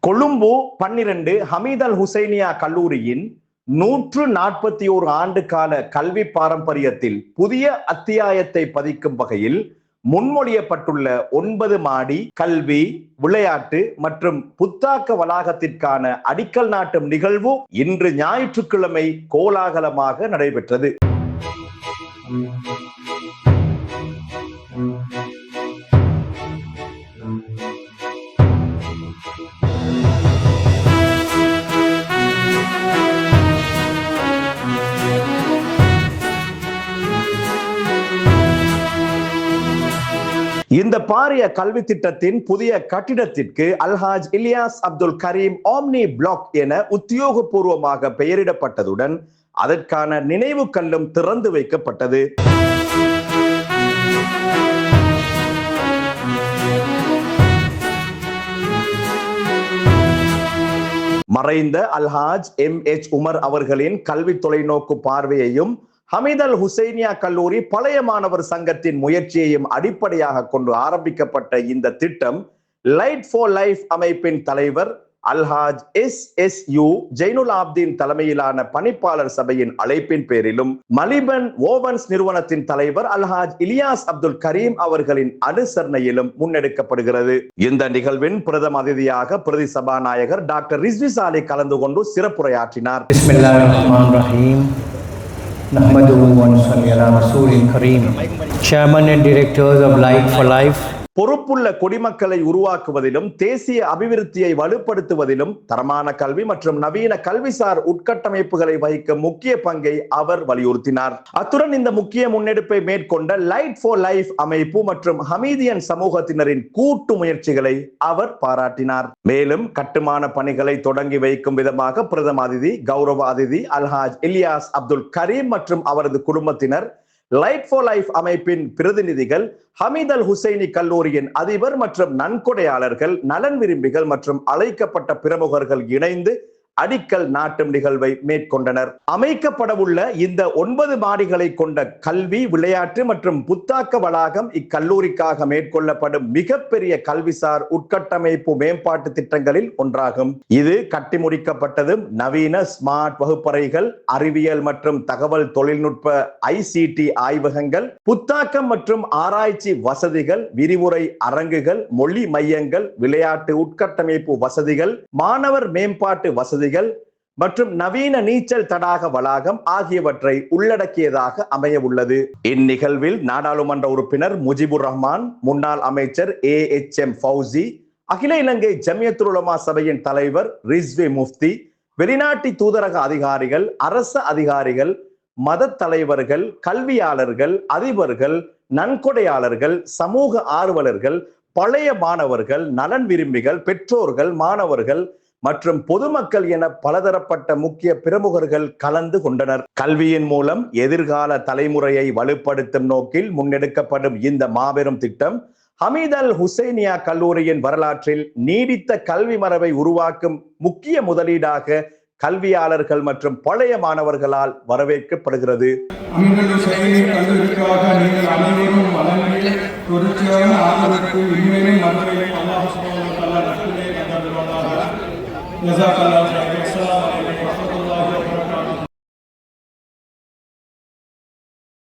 கொழும்பு 12 ஹமீத் அல் ஹுசைனியா கல்லூரியின் 141 ஆண்டு கால கல்வி பாரம்பரியத்தில் புதிய அத்தியாயத்தை பதிக்கும் வகையில் முன்மொழியப்பட்டுள்ள 9 மாடி கல்வி, விளையாட்டு மற்றும் புத்தாக்க வளாகத்திற்கான அடிக்கல் நாட்டும் நிகழ்வு இன்று ஞாயிற்றுக்கிழமை கோலாகலமாக நடைபெற்றது. இந்த பாரிய கல்வி திட்டத்தின் புதிய கட்டிடத்திற்கு அல்ஹாஜ் இலியாஸ் அப்துல் கரீம் ஓம்னி பிளாக் என உத்தியோகபூர்வமாக பெயரிடப்பட்டதுடன் அதற்கான நினைவு கல்லும் திறந்து வைக்கப்பட்டது. மறைந்த அல்ஹாஜ் MH உமர் அவர்களின் கல்வி தொலைநோக்கு பார்வையையும் ஹமீத் அல் ஹுசைனியா கல்லூரி பழைய மாணவர் சங்கத்தின் முயற்சியையும் அடிப்படையாக கொண்டு ஆரம்பிக்கப்பட்ட இந்த திட்டம் லைட் ஃபார் லைஃப் அமைப்பின் தலைவர் அல்ஹாஜ் SSU ஜைனுல் ஆப்தீன் தலைமையிலான பணிப்பாளர் சபையின் அழைப்பின் பேரிலும் மலிபன் ஓவன்ஸ் நிறுவனத்தின் தலைவர் அல்ஹாஜ் இலியாஸ் அப்துல் கரீம் அவர்களின் அனுசரணையிலும் முன்னெடுக்கப்படுகிறது. இந்த நிகழ்வின் பிரதம அதிதியாக பிரதி சபாநாயகர் டாக்டர் ரிஸ்வி சாலி கலந்து கொண்டு சிறப்புரையாற்றினார். Chairman and directors of Light for Life. பொறுப்புள்ள குடிமக்களை உருவாக்குவதிலும் தேசிய அபிவிருத்தியை வலுப்படுத்துவதிலும் தரமான கல்வி மற்றும் நவீன கல்விசார் உட்கட்டமைப்புகளை வகிக்கும் முக்கிய பங்கை அவர் வலியுறுத்தினார். அத்துடன் இந்த முக்கிய முன்னெடுப்பை மேற்கொண்ட லைட் ஃபார் லைஃப் அமைப்பு மற்றும் ஹமீதியன் சமூகத்தினரின் கூட்டு முயற்சிகளை அவர் பாராட்டினார். மேலும் கட்டுமான பணிகளை தொடங்கி வைக்கும் விதமாக பிரதம அதிதி, கௌரவ அதிதி அல்ஹாஜ் இலியாஸ் அப்துல் கரீம் மற்றும் அவரது குடும்பத்தினர், லைட் ஃபார் லைஃப் அமைப்பின் பிரதிநிதிகள், ஹமீத் அல் ஹுசைனி கல்லூரியின் அதிபர் மற்றும் நன்கொடையாளர்கள், நலன் விரும்பிகள் மற்றும் அழைக்கப்பட்ட பிரமுகர்கள் இணைந்து அடிக்கல் நாட்டும் நிகழ்வை மேற்கொண்டனர். அமைக்கப்படவுள்ள இந்த 9 மாடிகளை கொண்ட கல்வி, விளையாட்டு மற்றும் புத்தாக்க வளாகம் இக்கல்லூரிக்காக மேற்கொள்ளப்படும் மிகப்பெரிய கல்விசார் உட்கட்டமைப்பு மேம்பாட்டு திட்டங்களில் ஒன்றாகும். இது கட்டி முடிக்கப்பட்டதும் நவீன ஸ்மார்ட் வகுப்பறைகள், அறிவியல் மற்றும் தகவல் தொழில்நுட்ப ICT ஆய்வகங்கள், புத்தாக்கம் மற்றும் ஆராய்ச்சி வசதிகள், விரிவுரை அரங்குகள், மொழி மையங்கள், விளையாட்டு உட்கட்டமைப்பு வசதிகள், மாணவர் மேம்பாட்டு வசதிகள் மற்றும் நவீன நீச்சல் தடாக வளாகம் ஆகியவற்றை உள்ளடக்கியதாக அமைய உள்ளது. இந்நிகழ்வில் நாடாளுமன்ற உறுப்பினர் முஜிபுர் ரஹ்மான், முன்னாள் அமைச்சர் AHM ஃபௌசி, அகில இலங்கை ஜமியத்துல் உலமா சபையின் தலைவர் ரிஸ்வி முஃப்தி, வெளிநாட்டு தூதரக அதிகாரிகள், அரசு அதிகாரிகள், மத தலைவர்கள், கல்வியாளர்கள், அதிபர்கள், நன்கொடையாளர்கள், சமூக ஆர்வலர்கள், பழைய மாணவர்கள், நலன் விரும்பிகள், பெற்றோர்கள், மாணவர்கள் மற்றும் பொதுமக்கள் என பலதரப்பட்ட முக்கிய பிரமுகர்கள் கலந்து கொண்டனர். கல்வியின் மூலம் எதிர்கால தலைமுறையை வலுப்படுத்தும் நோக்கில் முன்னெடுக்கப்படும் இந்த மாபெரும் திட்டம் ஹமீத் அல் ஹுசைனியா கல்லூரியின் வரலாற்றில் நீடித்த கல்வி மரபை உருவாக்கும் முக்கிய முதலீடாக கல்வியாளர்கள் மற்றும் பழைய மாணவர்களால் வரவேற்கப்படுகிறது. ஜஸாக்கல்லாஹு